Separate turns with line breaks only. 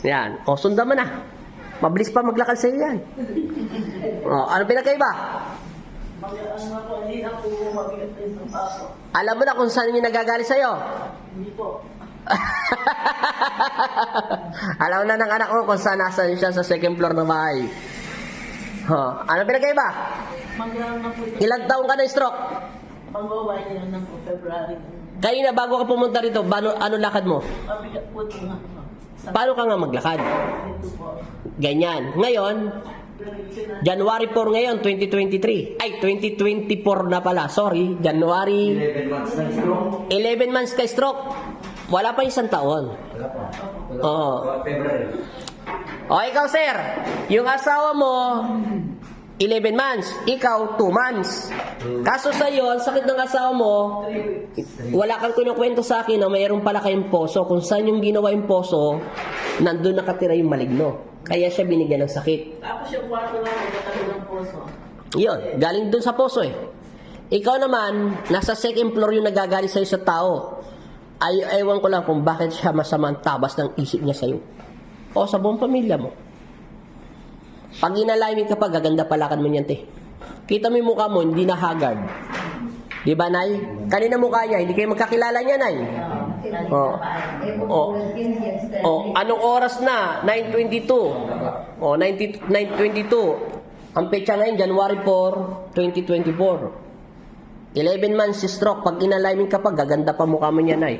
Yan. O, sundan mo na. Mabilis pa maglakad sa'yo yan. O, ano pinagkaiba?
Hindi na po mabigat na isang paso.
Alam mo na kung saan yung nagagalit sa'yo?
Hindi po.
Alam na ng anak mo kung saan nasan siya sa second floor ng bahay. Ano pinagkaiba?
Maglalang na po ito.
Ilang taong ka na stroke?
Pag-uwi niya na po, February.
Kanina bago ka pumunta rito, ano lakad mo?
Mabigat po ito nga.
Paano ka nga maglakad?
Ito po.
Ganyan. Ngayon, January 4 ngayon, 2023. Ay, 2024 na pala. Sorry, January.
11 months na stroke.
11 months ka stroke. Wala pa isang taon.
Wala pa.
Oo.
February.
O, ikaw, sir. Yung asawa mo, 11 months. Ikaw, 2 months. Kaso sa'yo, ang sakit ng asawa mo, wala kang kinukwento sa akin na mayroon pala kayong poso. Kung saan yung ginawa yung poso, nandun nakatira yung maligno. Kaya siya binigyan ng sakit.
Tapos yung kwarto lang, nagkatabi ng puso.
Yun, galing dun sa poso eh. Ikaw naman, nasa second floor yung nagagalit sa'yo sa tao. Ewan ko lang kung bakit siya masama ang tabas ng isip niya sa'yo. O sa buong pamilya mo. Pag inalaimik ka pa, gaganda palakan mo niyan, te. Kita mo yung mukha mo, hindi na haggard. Di ba, Nay? Kanina mukha niya, hindi kayo magkakilala niya, Nay. Anong oras na? 9:22. 9:22. Ang petsa ngayon, January 4, 2024. 11 months si stroke. Pag inalaimik ka pa, gaganda pa mukha mo niyan, Nay.